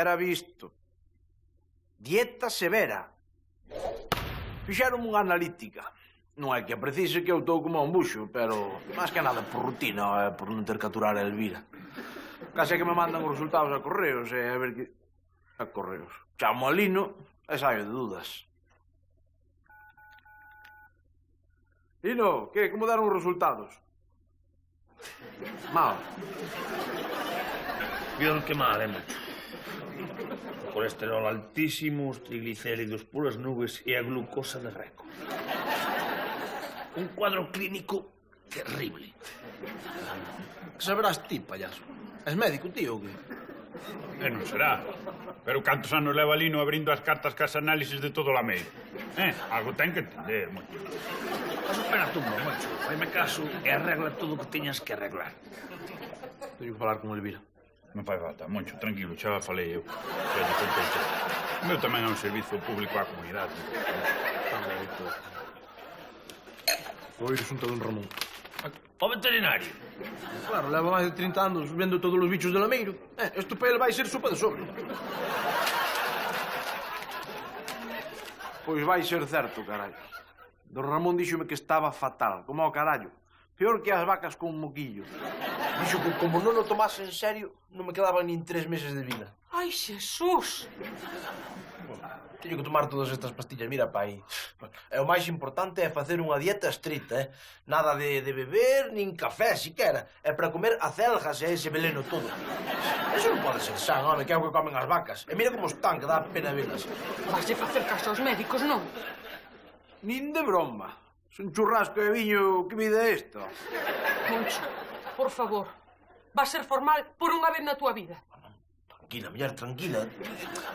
era visto. Dieta severa. Fixeron unha analítica. Non é que a precise que eu estou como un buxo, pero máis que nada por rutina, por non ter que aturar a Elvira. Case que me mandan os resultados a correos, a ver que... A correos. Chamo a Lino e saio de dudas. Lino, que? Como deron os resultados? Mal. Peor que mal, macho. O colesterol altísimo, os triglicéridos polas nubes e a glucosa de récord. Un cuadro clínico terrible. Que saberás ti, payaso? És médico, tío, ou que? Non será. Pero cantos anos leva Lino abrindo as cartas cas análisis de todo o lameiro? Algo ten que entender, moito. Mas espera tú, macho. Faime caso e arregla todo o que teñas que arreglar. Teño que falar con Elvira. Non fai falta, Moncho, tranquilo, xa falei eu. Xa te contei todo. O meu tamén é un servizo público á comunidade. Vou ir xunto a don Ramón. O veterinario. Claro, leva máis de 30 anos vendo todos os bichos de lameiro. Isto para ele vai ser sopa de sobre. Pois vai ser certo, carallo. Don Ramón díxome que estaba fatal, como ao carallo. Peor que as vacas con moquillo. Dixo que como non o tomase en serio, non me quedaban nin 3 meses de vida. Ai, Xesús! Teño que tomar todas estas pastillas, mira, pai. E o máis importante é facer unha dieta estricta, Nada de beber, nin café, siquera. É para comer acelgas e ese veleno todo. Eso non pode ser san, home, que é o que comen as vacas. E mira como están, que dá pena velas. Vaise facer caso aos médicos, non? Nin de broma. Son churrasco de viño, que vida é esta? Moncho, por favor, va a ser formal por unha vez na túa vida. Tranquila, muller, tranquila.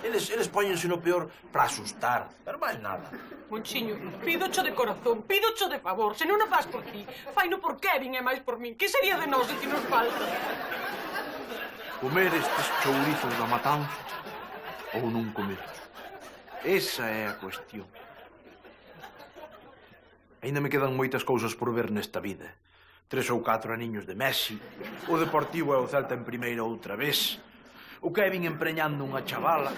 Eles póñense no peor para asustar, pero máis nada. Monchiño, pídocho de corazón, pídocho de favor. Se non o faz por ti, faino por Kevin e máis por min. Que sería de nós que nos falta? Comer estes chourizos da matanza ou non comer. Esa é a cuestión. Ainda me quedan moitas cousas por ver nesta vida. 3 ou 4 aniños de Messi, o Deportivo e o Celta en primeira outra vez, o Kevin empreñando unha chavala.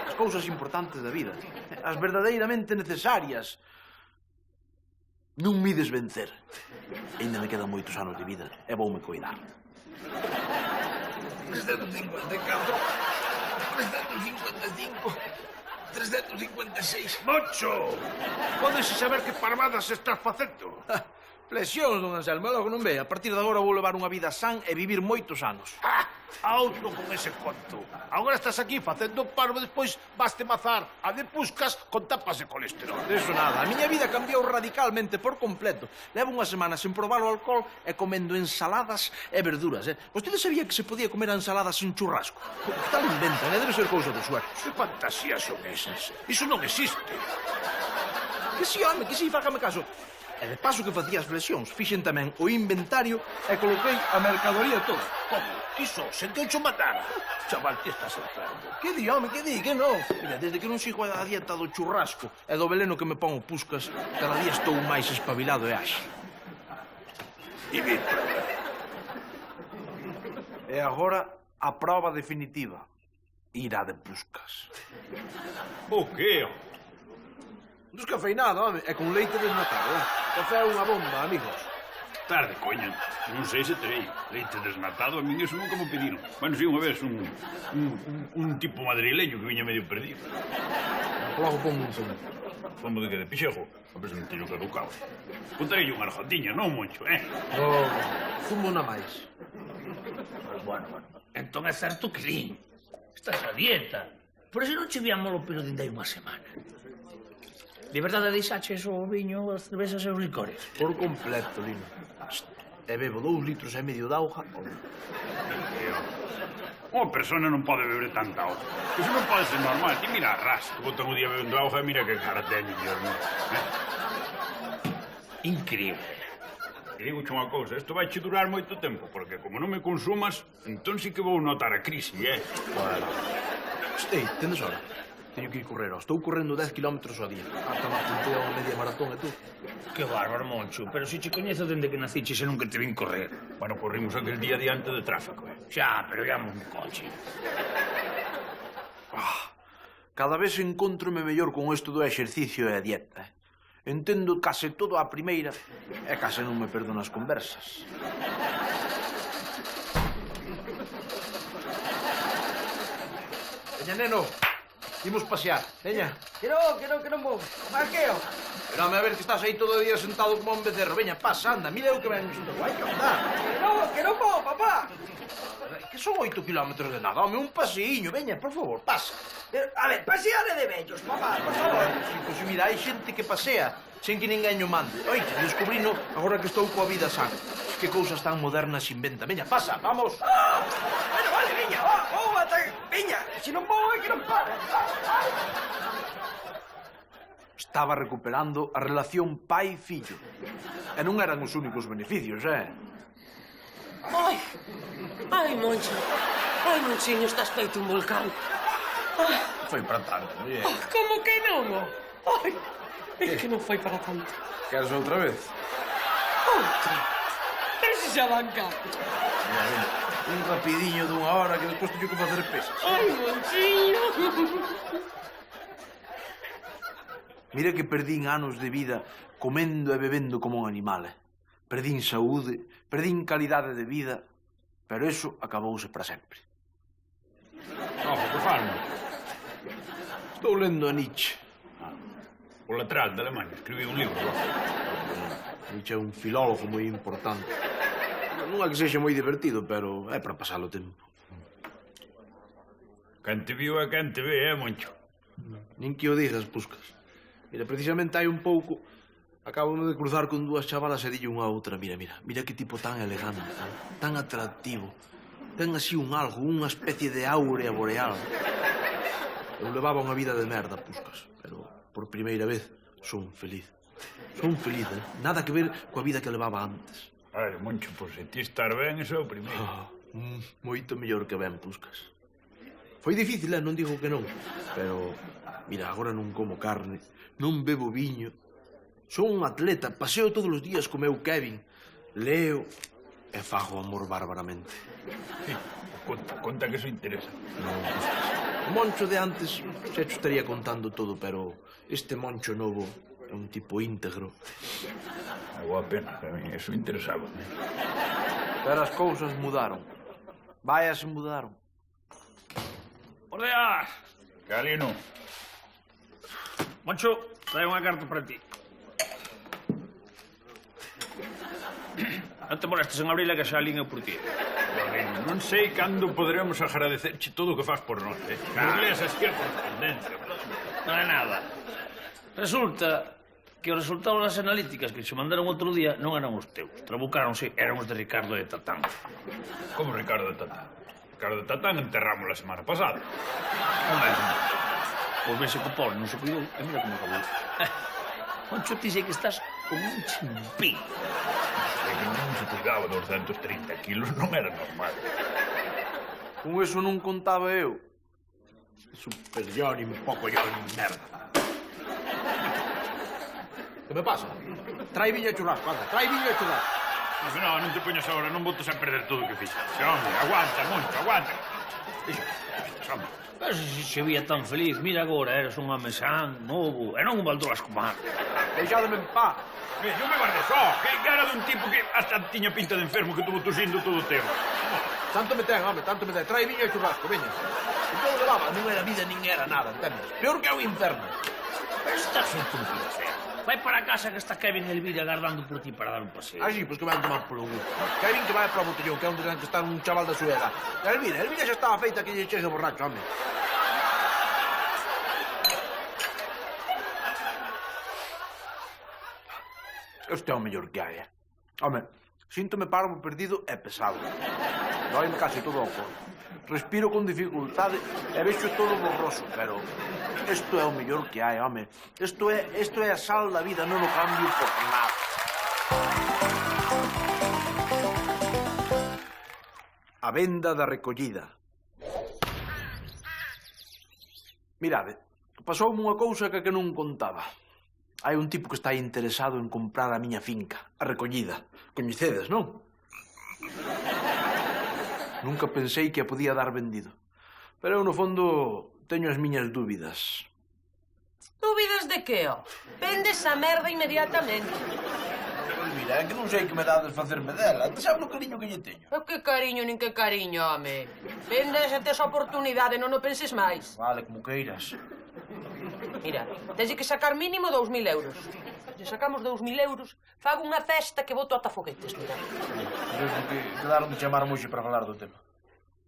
As cousas importantes da vida, as verdadeiramente necesarias. Non me ides vencer. Ainda me quedan moitos anos de vida e voume coidar. 354, 355... 356. Mocho! Podes saber que parvadas estás facendo? Flexións, don Anselmo, logo non ve. A partir de agora vou levar unha vida san e vivir moitos anos. Outro con ese conto. Agora estás aquí facendo parvo, despois vas te mazar a de puscas con tapas de colesterol. Eso nada. A miña vida cambiou radicalmente por completo. Levo unha semana sen probar o alcohol e comendo ensaladas e verduras, Vostede sabía que se podía comer a ensalada sen churrasco? Que tal inventan, Debe ser cousa dos suecos. Que fantasías son esas? Iso non existe. Que si, home, que si, fágame caso. E de paso que facía as flexións, fixen tamén o inventario e coloquei a mercadoría toda. Como? Iso, senteucho matar. Chaval, que estás enfermo. Que di, home, que di, que non? Mira, desde que non sigo a dieta do churrasco e do veleno que me pon o puscas, cada día estou máis espabilado e áxil. E Víctor. E agora a prova definitiva. Irá de puscas. O que? Descafeinado, home, e con leite desnatado, Café é unha bomba, amigos. Tarde, coña. Non sei se terei. Leite desnatado, a min eso nunca me pediron. Bueno, si unha vez un tipo madrileño que viña medio perdido. Logo pongo un segundo. Como de que de pixego? A ver se non teño caducado. Contarei unha arjotiña, non, Moncho, Fumo na máis. Bueno. Entón é certo que din. Estás a dieta. Por eso non che víamos o pelo dende hai unha semana. De verdade deixaches o viño, as cervezas e os licores? Por completo, Lino. E bebo 2,5 litros de auga. Unha persona non pode beber tanta auga. Iso non pode ser normal. Ti mira a ras, que botan o día bebendo auga e mira que cara teño, non? Increíble. E digo unha cousa, isto vai che durar moito tempo, porque como non me consumas, entón sí que vou notar a crise, Bueno. Ei, tendes hora? Teño que ir correr, estou correndo 10 kilómetros ao día. Ata me apuntei a unha media maratón, e tú? Que bárbaro, Moncho, pero se che coñezo dende que naciches e nunca te vin correr. Bueno, corrimos aquel día diante de tráfico, Xa, pero íamos no coche. Cada vez encontrome mellor con isto do exercicio e a dieta. Entendo case todo a primeira e case non me perdo nas conversas. Veña, neno, imos pasear, veña. Que non vou. Mas que eu? Pero a ver que estás aí todo o día sentado como un becerro. Veña, pasa, anda, mira o que ven isto. Hai que andar. Que non vou, papá. Que son 8 kilómetros de nada, home, un paseiño, veña, por favor, pasa. A ver, pasear é de vellos, papá, por favor. Pois mira, hai xente que pasea sen que ninguén o mande. Oite, descubrino agora que estou coa vida sana. Que cousas tan modernas inventa. Veña, pasa, vamos. Bueno, vale, veña, vou ata... Veña, se non vou é que non para. Estaba recuperando a relación pai-fillo. E non eran os únicos beneficios, Ai, Moncho. Ai, Monchiño, estás feito un volcán. Foi para tanto, oye. Como que non? Ai, é que non foi para tanto. Queres outra vez? Outra. Pero se xa van cá. Mira, veña, un rapidiño dunha hora que despois teño que facer pesas. Ai, Monchiño. Mira que perdín anos de vida comendo e bebendo como un animal. Perdín saúde, perdín calidade de vida, pero eso acabouse para sempre. Que farmo? Estou lendo a Nietzsche. O lateral de Alemanha, escribí un libro. Nietzsche é un filólogo moi importante. Non é que sexa moi divertido, pero é para pasar o tempo. Quen te viu é quen te ve, Moncho? Nin que o digas, Puscas. Mira, precisamente hai un pouco acabo de cruzar con dúas chavalas e dille unha a outra. Mira que tipo tan elegante, tan atractivo. Ten así un algo, unha especie de áurea boreal. Eu levaba unha vida de merda, Puscas, pero por primeira vez son feliz. Son feliz, Nada que ver coa vida que levaba antes. Ai, Moncho, pois se ti estar ben, iso é o primeiro. Moito mellor que ben, Puscas. Foi difícil, non digo que non, pero, mira, agora non como carne, non bebo viño. Son un atleta, paseo todos os días co meu Kevin, leo e fago amor bárbaramente. Conta que eso interesa. Non, Puscas. O Moncho de antes xa te estaría contando todo, pero este Moncho novo é un tipo íntegro. É boa pena, a mí eso interesaba. Pero as cousas mudaron. Vaya, se mudaron. Ordeas! Galino. Moncho, trae unha carta para ti. Non te molestes en abrirla que xa a liña por ti. Galino, non sei cando poderemos agradecerche todo o que faz por nós, Nos leas aquí a correspondencia. Non é nada. Resulta que os resultados das analíticas que se mandaron outro día non eran os teus. Trabucáronse, eran os de Ricardo de Tatán. Como Ricardo de Tatán? Ricardo de Tatán enterramos a semana pasada. O mesmo. Pois vese que o pobre non se cuidou e mira como acabou. Moncho, ti sei que estás como un chimpín. É que non se cuidaba 230 kilos, non era normal. Con eso non contaba eu. Super Johnny, un pouco Johnny, merda. Que me pasa? Trai viña churrasco, anda, trai viña churrasco. Mas non te poñas agora, non botes a perder todo o que fixas. Home, aguanta, Moncho, aguanta. Iso, home. Pero se vía tan feliz, mira agora, eres un home san, novo, e non un baldoas comar. Deixademe en paz. Non me guardes só, que era dun tipo que hasta tiña pinta de enfermo que tuvo tosindo todo o tempo. Tanto me ten, home, tanto me ten. Trai viña churrasco, veña. E todo levaba, non era vida nin era nada, entendes? Peor que o inferno. Pero estás feito un pincel. Vai para a casa que está Kevin Elvira agardando por ti para dar un paseo. Ah, sí, pois que van tomar polo gusto. Kevin que vai para o botellón, que é onde ten que estar un chaval da súa edad. Elvira xa estaba feita que lle chegue borracho, home. Este é o mellor que hai, Home, síntome parvo perdido e pesado. Doime casi todo o corpo. Respiro con dificultade e vexo todo borroso, pero isto é o mellor que hai, home. Isto é a sal da vida, non o cambio por nada. A venda da recollida. Mirade, pasoume unha cousa que non contaba. Hai un tipo que está interesado en comprar a miña finca, a recollida. Coñecedes, non? Nunca pensei que a podía dar vendido. Pero eu, no fondo, teño as miñas dúbidas. Dúbidas de que, ó? Vendes a merda inmediatamente. Elvira, é que non sei que me dades facerme dela. Te sabes o cariño que lle teño? Que cariño, nin que cariño, home. Vendes e tes a oportunidade, non o penses máis. Vale, como queiras. Mira, tens que sacar mínimo 2.000 euros. Se sacamos 2.000 euros, fago unha festa que boto ata foguetes, mira. Pero é que quedaron de chamar hoxe para falar do tema.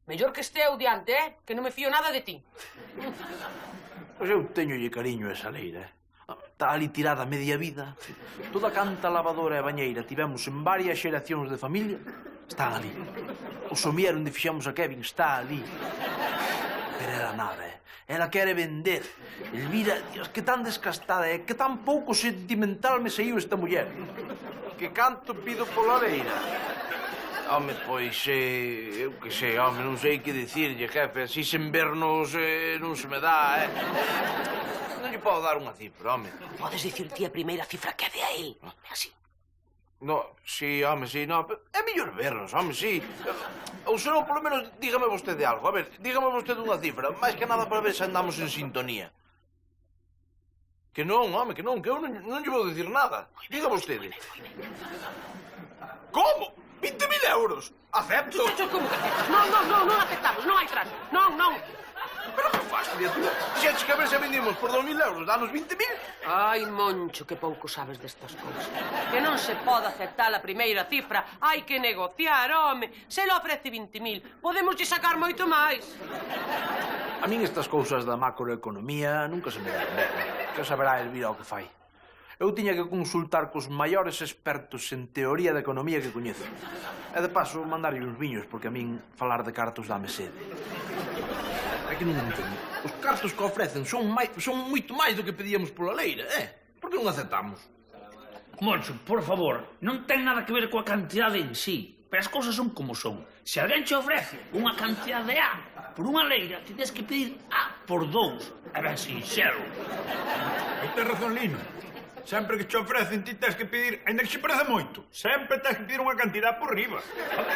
Mellor que esteo diante, que non me fío nada de ti. Pois eu teñolle cariño a esa leira. Está ali tirada media vida. Toda canta lavadora e bañeira tivemos en varias xeracións de familia. Está ali. O somier onde fixamos a Kevin está ali. Pero era nada, Ela quere vender. Elvira, Dios, que tan descastada é, que tan pouco sentimental me saiu esta muller. Que canto pido pola leira. Home, pois, eu que sei, home, non sei que dicirlle, jefe. Así sen vernos non se me dá, Non lle podo dar unha cifra, home. Podes dicir ti a primeira cifra que é de aí. Así. No, sí, home, sí, no. É mellor vernos, home, sí. Ou senón, polo menos, dígame vostede algo. A ver, dígame vostede unha cifra. Máis que nada para ver se andamos en sintonía. Que non, home, que non, que eu non lle vou dicir nada. Diga vostede. Como? 20.000 euros? Acepto. Como que aceptas? Non aceptamos, non hai trato. Non. Pero que faz, criatura? Dixeches que a ver se vendimos por 2.000 euros, danos 20.000. Ai, Moncho, que pouco sabes destas cousas. Que non se pode aceptar a primeira cifra. Hai que negociar, home. Se lo ofrece 20.000, podemos sacar moito máis. A min estas cousas da macroeconomía nunca se me dan ben. Que saberá Elvira o que fai. Eu tiña que consultar cos maiores expertos en teoría de economía que coñezo. E de paso, mandarlle uns viños, porque a min falar de cartos dame sede. É que non entendo. Os cartos que ofrecen son moito máis do que pedíamos pola leira, Por que non aceptamos? Moncho, por favor, non ten nada que ver coa cantidade en sí. Pero as cousas son como son. Se alguén che ofrece unha cantidade A por unha leira, tens que pedir A por 2. É ben sinxelo. Aí tens razón, Lino. Sempre que te ofrecen, ti tens que pedir, ainda que xe parece moito, sempre tens que pedir unha cantidad por riba.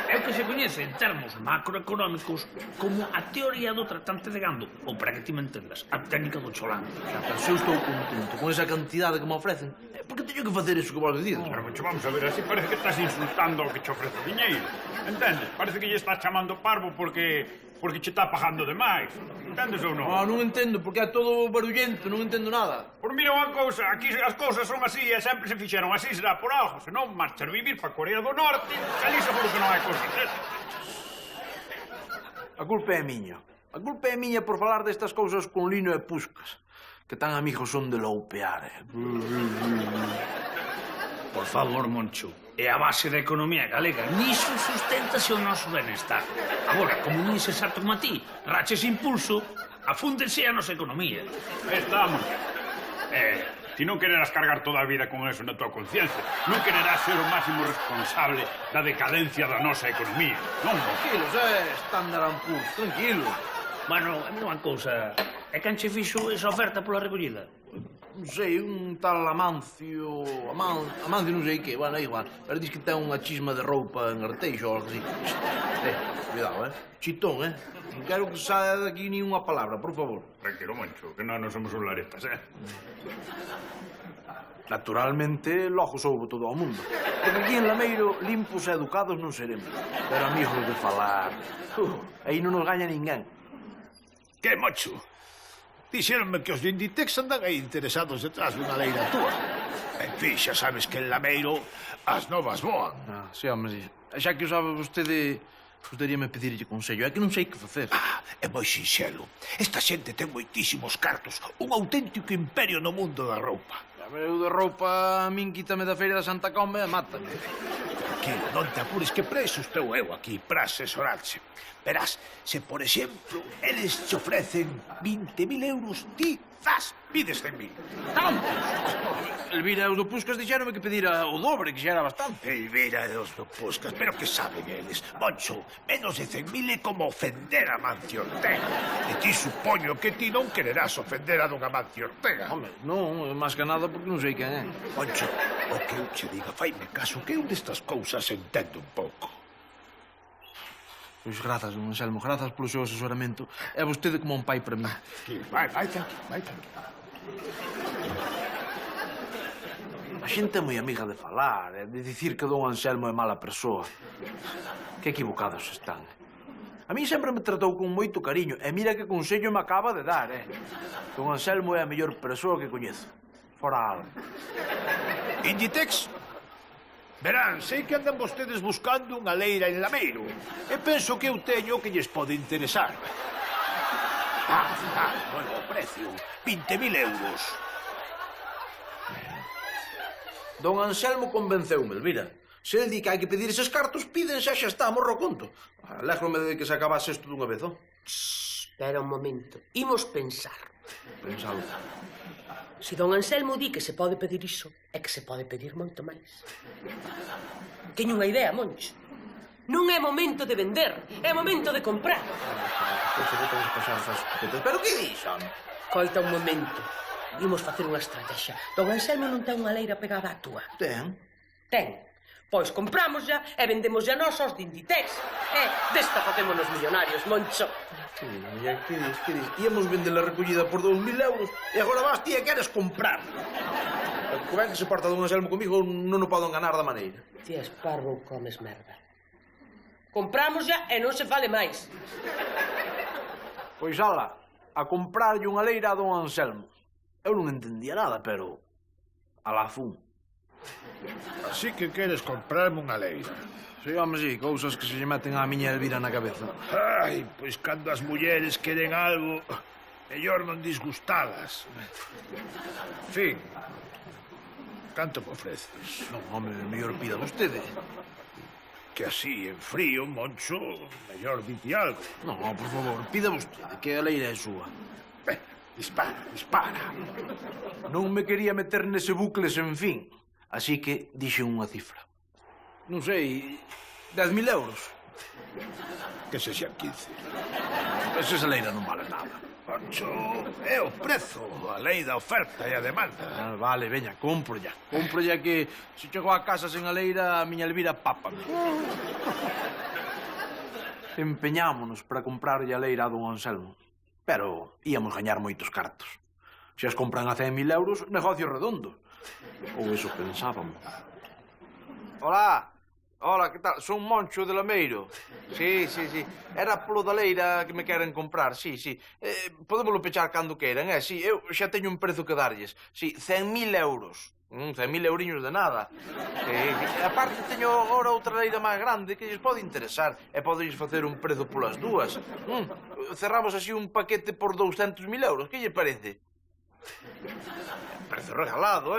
É o que se coñece en termos macroeconómicos como a teoría do tratante de gando, ou para que ti me entendas, a técnica do cholán. Pero se eu estou contento con esa cantidade que me ofrecen, por que teño que facer iso que vos decides? Pero, Moncho, vamos a ver, así parece que estás insultando ao que che ofrece o diñeiro. Entendes? Parece que lle estás chamando parvo porque che está pagando demais. Entendes ou non? Non entendo, porque é todo barullento, non entendo nada. Por mira unha cousa, aquí as cousas son así e sempre se fixeron así, será por algo. Se non, marchar vivir para Corea do Norte, ali seguro que non hai cousas desas. A culpa é miña. A culpa é miña por falar destas cousas con Lino e Puscas, que tan amigos son de loupear. Por favor, Moncho, é a base da economía galega. Niso susténtase o noso benestar. Agora, como non é exacto como a ti, raches impulso, afúndense a nosa economía. Estamos. Ti non quererás cargar toda a vida con eso na tua conciencia. Non quererás ser o máximo responsable da decadencia da nosa economía. Non, Tranquilos, estándar and Poor's, tranquilo. Bueno, a mí unha cousa. É quen che fixo esa oferta pola recollida? Non sei, un tal Amancio... Amancio non sei que, bueno, é igual. Pero dis que ten unha chisma de roupa en Arteixo ou algo así. Cuidado, Chitón, Non quero que saia daqui ni unha palabra, por favor. tranquilo, Moncho, que non somos un laretas, Naturalmente, logo soubo todo o mundo. Porque aquí en Lameiro, limpos e educados non seremos. Pero amigos de falar... aí non nos gaña ninguén. Que, Moncho? Dixéronme que os de Inditex andan aí interesados detrás dunha leira túa. En fin, xa sabes que en Lameiro as novas voan. Sí, home, sí. Xa que o sabe vostede, gustaríame pedirlle consello. É que non sei que facer. É moi sinxelo. Esta xente ten moitísimos cartos. Un auténtico imperio no mundo da roupa. Eu de roupa, a min quítame da feira da Santa Combe e mátame. Tranquilo, non te apures que preso estou eu aquí para asesorarche. Verás, se por exemplo eles te ofrecen 20.000 euros, ti pides 100.000. Tantos! Elvira e os do Puscas dixéronme que pedira o dobre, que xa era bastante. Elvira e os do Puscas, pero que saben eles? Moncho, menos de 100.000 é como ofender a Mancio Ortega. E ti supoño que ti non quererás ofender a don Amancio Ortega. Home, non, máis que nada porque non sei quen é. Moncho, o que eu che diga, faime caso, que eu destas cousas entendo un pouco. Pois grazas, don Anselmo, grazas polo seu asesoramento. É vostede como un pai para mí. Vai tranquilo, vai tranquilo. A xente é moi amiga de falar, de dicir que don Anselmo é mala persoa. Que equivocados están. A mí sempre me tratou con moito cariño, e mira que consello me acaba de dar, Don Anselmo é a mellor persoa que coñezo. Fora algo. Inditex? Verán, sei que andan vostedes buscando unha leira en Lameiro e penso que eu teño o que lles pode interesar. Bueno, o precio, 20.000 euros. Don Anselmo convenceume, Elvira. Se el di que hai que pedir eses cartos, piden xa está, morro conto. Alégrome de que se acabase isto dunha vez, Espera un momento. Imos pensar. Pensalo. Se don Anselmo di que se pode pedir iso, é que se pode pedir moito máis. Teño unha idea, Moncho. Non é momento de vender, é momento de comprar. Pero que dixan? Coita un momento. Imos facer unha estrategia. Don Anselmo non ten unha leira pegada á túa. Ten. Ten. Pois compramos ya e vendemos ya nós aos de Inditex. Desta facémonos millonarios, Moncho. Que dis? Íamos vender a recollida por 2.000 euros e agora vas ti e queres comprar. Como é que se porta don Anselmo comigo, non o podo enganar da maneira. Ti és parvo ou comes merda. Compramos ya e non se fale máis. Pois ala, a comprarlle unha leira a don Anselmo. Eu non entendía nada, pero... alá fun. Así que queres comprarme unha leira. Si, home, si, cousas que se lle meten á miña Elvira na cabeza. Ai, pois cando as mulleres queren algo, mellor non disgustalas. En fin, canto me ofreces? Non, home, mellor pida vostede. Que así, en frío, Moncho, mellor dite algo. Non, por favor, pida vostede, que a leira é súa. Dispara. Non me quería meter nese bucle sen fin, así que dixe unha cifra. Non sei, 10.000 euros. Que se xan 15. Pero esa leira non vale nada. Moncho, é o prezo, a lei da oferta e a demanda. Vale, veña, compro ya. Compro ya que se chego a casa sen a leira, a miña Elvira pápame. Empeñámonos para comprarlle a leira a don Anselmo. Pero íamos gañar moitos cartos. Se as compran a 100.000 euros, negocio redondo. Ou eso pensábamos. Hola, que tal? Son Moncho de Lameiro. Sí. Era polo da leira que me queren comprar, sí. Podémoslo pechar cando queiran, sí. Eu xa teño un prezo que darlles. Sí, 100.000 euros. 100.000 euriños de nada. Aparte, teño agora outra leira máis grande que lles pode interesar. E podeis facer un prezo polas dúas. Cerramos así un paquete por 200.000 euros. Que lle parece? Prezo regalado,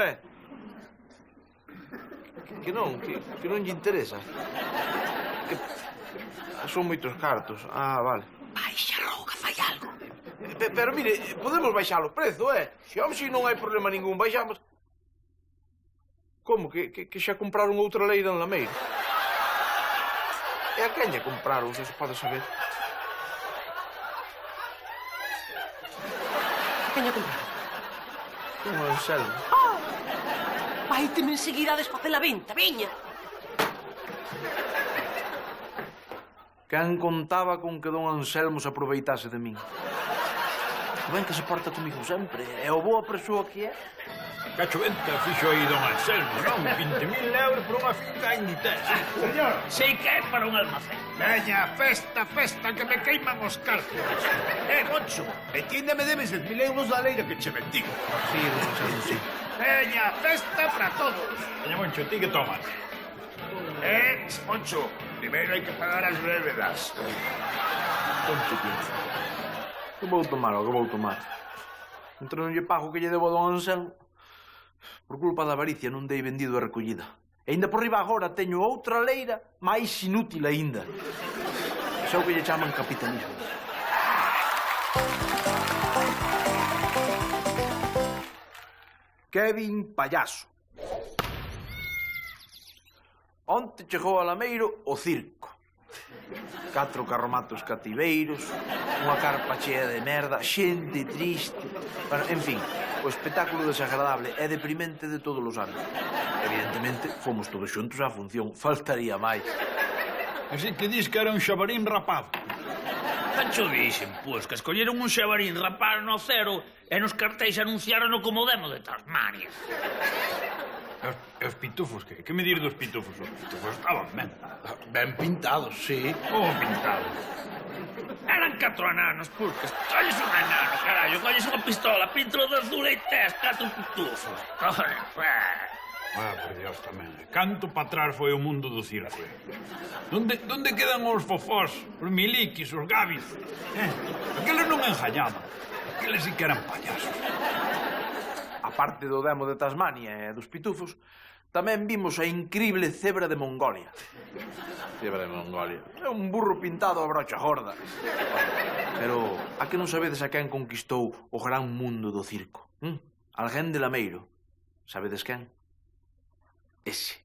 Que non lle interesa. Que son moitos cartos. Vale. Baixa, Roga, fai algo. Pero mire, podemos baixar o prezo, Se non hai problema ningún, baixamos. Como? Que xa compraron outra leira en Lameiro? E a quen lle compraron, se pode saber? Quen lle compraron? Don Anselmo. Vaiteme enseguida a desfacer a venta, veña. Quen contaba con que don Anselmo se aproveitase de min? Que ben que se porta comigo sempre. É o boa persoa que é. Cacho venta fixo aí don Anselmo, non? 20.000 euros por unha finca en Inditex. Señor, Sei que é para un almacén. veña, festa, que me queiman os cartos. Moncho, e ti ainda me debes 10.000 euros da leira que che bendigo. Sí, don Anselmo, sí. Veña, festa para todos. Oye, Moncho, ti que tomas? Moncho, primeiro hai que pagar as débedas. Ponte piensa. Que vou tomar, o que vou tomar? Entre non lle pago que lle debo a don Anselmo. Por culpa da avaricia non dei vendido a recollida. E ainda por riba agora teño outra leira máis inútil aínda. Xa o que lle chaman capitalismo. Kevin Payaso. Onte chegou a Lameiro o circo. 4 carromatos cativeiros, unha carpa chea de merda, xente triste... Bueno, en fin, o espectáculo desagradable e deprimente de todos os anos. Evidentemente, fomos todos xuntos á función, faltaría máis. Así que dis que era un xabarín rapado. Tancho dixen, pois, que escolleron un xabarín rapar no cero e nos cartéis anunciaron como demo de Tasmania. E os pitufos, que me dir dos pitufos? Os pitufos estaban ben. Ben pintados, sí. Como pintados. Eran 4 ananos, pulcas. Colles un anano, carallo. Colles unha pistola, pintro de azul e tes 4 pitufos. Por Dios, tamén. Canto para atrás foi o mundo do circo. Donde quedan os fofós, os miliquis, os gabis? Aqueles non enjallaban. Aqueles sí que eran payasos. A parte do demo de Tasmania e dos pitufos, tamén vimos a incrible cebra de Mongolia. Cebra de Mongolia. É un burro pintado a brocha gorda. Pero, a que non sabedes a quen conquistou o gran mundo do circo? Alguén de Lameiro. Sabedes quen? Ese.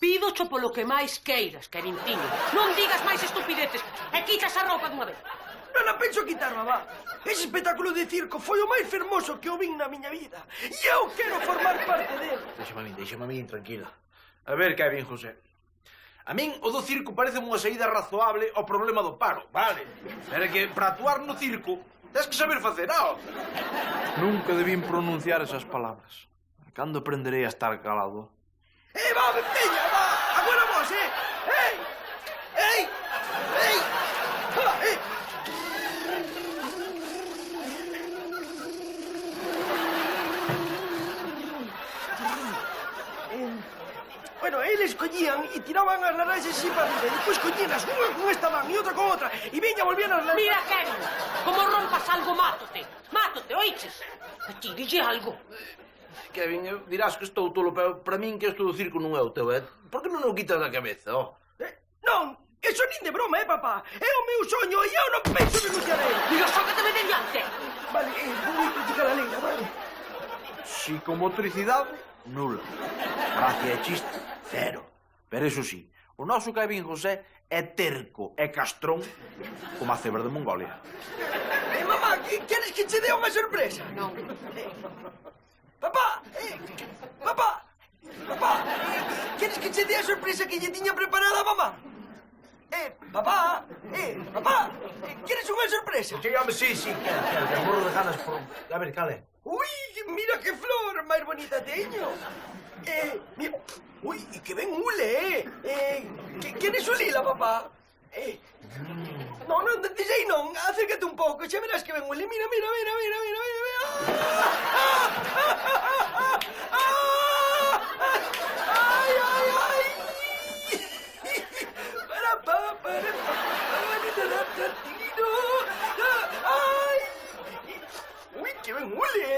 Pídocho polo que máis queiras, Querintiño. Non digas máis estupideces e quitas a roupa dunha vez. Non a penso quitar, mamá. Ese espectáculo de circo foi o máis fermoso que eu vin na miña vida. E eu quero formar parte dele. Deixame a min, tranquila. A ver, Kevin José. A min o do circo parece unha saída razoable ao problema do paro, vale? Pero que para actuar no circo tens que saber facer algo. Nunca debín pronunciar esas palabras. Cando aprenderei a estar calado? Va, veña, va. Agora vos, Ei! Bueno, eles collían e tiraban as laranxas así para arriba. E depois collíanas unha con esta man e outra con outra. E viña, volvían as laranxas. Mira, Kevin, como rompas algo, mátote. Mátote, oiches? Ti, dille algo. Kevin, dirás que estou tolo, pero para min que isto do circo non é o teu, Por que non o quitas da cabeza, Non, eso nin de broma, papá? É o meu soño e eu non penso renunciar a ele. Digo, sácateme de diante. Vale, vou criticar a leira, vale? Psicomotricidade, nula. Gracia e chiste, cero. Pero eso sí, o noso Kevin José é terco e castrón como a cebra de Mongolia. Mamá, queres que te dé unha sorpresa? Non. Papá, queres que te dé a sorpresa que lle tiña preparada a mamá? Papá, queres unha sorpresa? Sí, home, sí, quero, morro de ganas por... A ver, cale. Ui, mira que flor máis bonita teño. Mira, ui, que ben hule, queres ulila, papá? Non, desei non, acércate un pouco, xa verás que ben hule. Mira. Ui, que ben hule,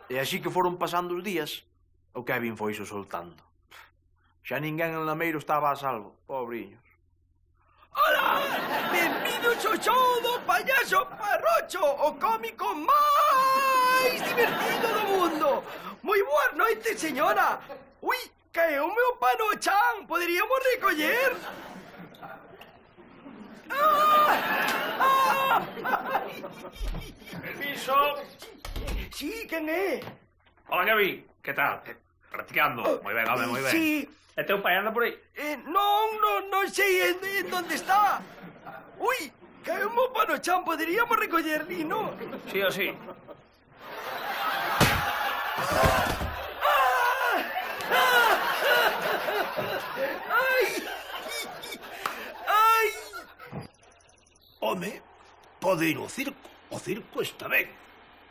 E así que foron pasando os días, o Kevin foiso soltando. Xa ninguén en Lameiro estaba a salvo, pobriños. Hola, benvidos ao show do payaso Parrocho, o cómico máis divertido do mundo. Moi boas noites, señora. Ui, caeu o meu pano chan, poderíamos recoller? Permiso. Sí, quen é? Hola, Gaby. Que tal? Practicando. Moi ben, home, moi ben. Sí. E teu pai anda por aí? Non sei en donde está. Ui, caeu o meu pano chan, poderíamos recollerli, non? Sí o sí. Ai! Home, pode ir ao circo. O circo está ben.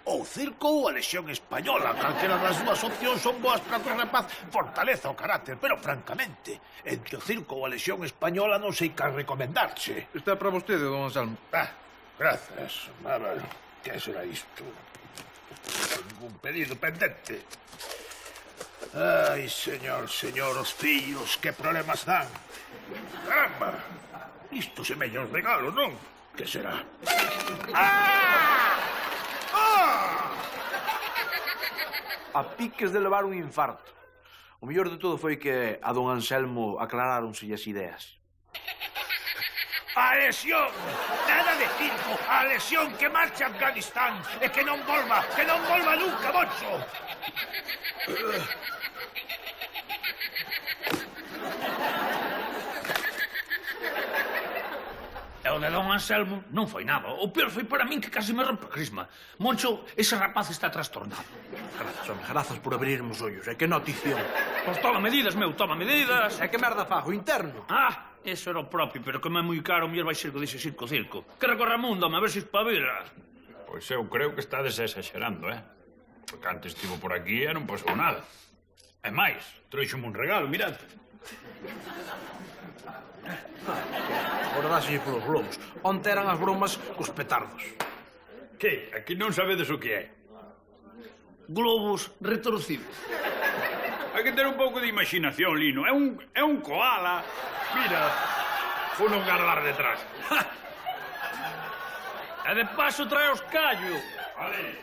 Ou circo ou a Lexión Española. Calquera das dúas opcións son boas para que o rapaz fortaleza o carácter. Pero, francamente, entre o circo ou a Lexión Española non sei que recomendarche. Isto é para vostede, don Anselmo. Grazas. Que será isto? Ningún pedido pendente. Ai, señor, os fillos, que problemas dan. Caramba! Isto semella un regalo, non? Que será? A piques de levar un infarto. O mellor de todo foi que a don Anselmo aclaráronse as ideas. A lesión! Nada de circo! A lesión que marcha a Afganistán! E que non volva nunca, Moncho! E o de don Anselmo non foi nada. O peor foi para min que casi me rompe a crisma. Moncho, ese rapaz está trastornado. Grazas, home, grazas por abrirme os ollos. E que notición. Pois toma medidas, meu, toma medidas. E que merda fago, interno? Ah, eso era o propio, pero como é moi caro, o mellor vai ser que dixe circo. Que recorra mundo, a ver se espabila. Pois eu creo que estades exagerando, Porque antes estivo por aquí e non pasou nada. E máis, trouxome un regalo, mirad. Agora dáselle polos globos. Onte eran as bromas cos petardos. Que? Aquí non sabedes o que é. Globos retorcidos. Hai que ter un pouco de imaginación, Lino. É un koala. Mira, vou non guardar detrás. E de paso trae os callos. Vale.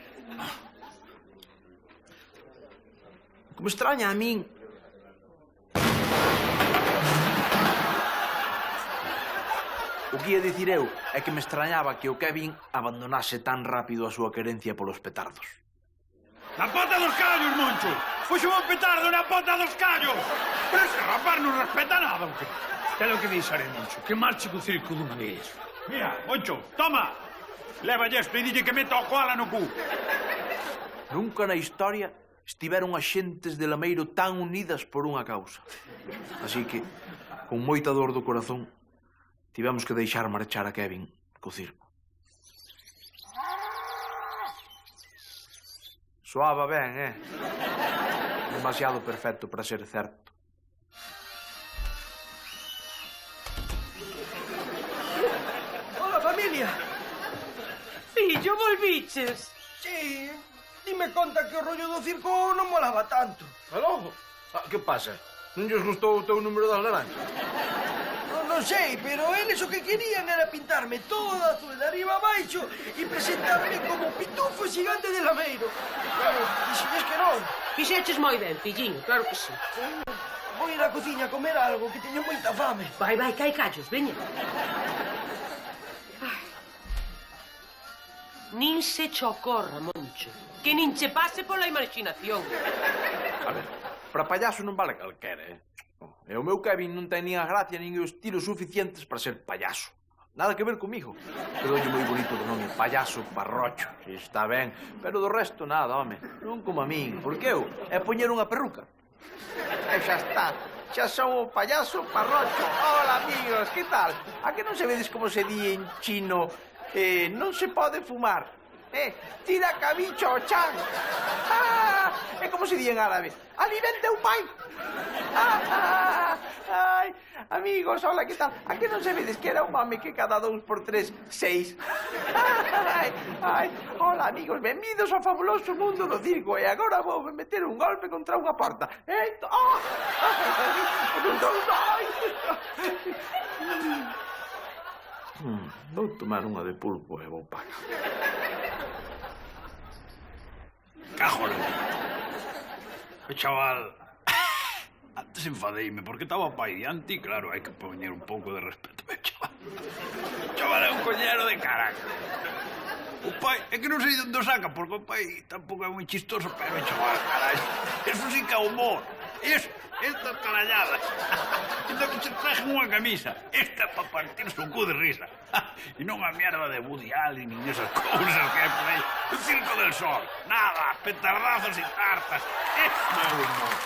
Como extraña a min... O que ia dicir eu é que me extrañaba que o Kevin abandonase tan rápido a súa querencia polos petardos. Na pata dos callos, Moncho! Puxo un petardo na pata dos callos! Pero ese rapaz non respeta nada, o que? É o que deixaré, Moncho, que marche co circo dunha vez. Mira, Moncho, toma! Leva isto e dille que meta o koala no cu. Nunca na historia estiveron as xentes de Lameiro tan unidas por unha causa. Así que, con moita dor do corazón, tivemos que deixar marchar a Kevin co circo. Soaba ben, Demasiado perfecto para ser certo. Hola, familia. Fillo, volviches. Sí, dime conta que o rollo do circo non molaba tanto. E logo? Que pasa? Non lles gustou o teu número das laranjas? Non sei, pero eles o que querían era pintarme toda azul de arriba abaixo e presentarme como pitufo xigante de Lameiro. Claro, dixelles que non. Fixeches moi ben, filliño, claro que sí. Vou ir á cociña a comer algo, que teño moita fame. Vai, que hai callos, veña. Nin se che ocorra, Moncho, que nin che pase pola imaginación. A ver, para payaso non vale calquera, E o meu Kevin non ten nin a gracia nin os estilos suficientes para ser payaso. Nada que ver comigo. Quedoulle moi bonito do nome, payaso parrocho. Si está ben, pero do resto nada, home. Non como a min, porque eu é poñer unha perruca. E xa está. Xa son o payaso parrocho. Hola, amigos, que tal? A que non sabedes como se di en chino? Non se pode fumar. Tira cabicho, chan. É como se di en árabe. Alimente o pai. Ai, amigos, hola, que tal? A que non sabedes que era un home que cada 2 por 3, 6? Ai, hola, amigos, benvidos ao fabuloso mundo do circo. E agora vou meter un golpe contra unha porta. Vou tomar unha de pulpo e vou pagar. Cajole. O chaval... Antes enfadeime, porque estaba o pai diante e, claro, hai que poñer un pouco de respeto. O chaval é un coñero de caraca. O pai, é que non sei onde o saca, porque o pai tampouco é moi chistoso, pero o chaval, carai, eso sí que é humor. Estas caralladas. Ainda que se trajen unha camisa. Esta é para partirse o cu de risa. E non a mierda de Woody Allen nin esas cousas que hai por aí. O Circo del Sol. Nada, petardazos e tartas. Eso é o humor.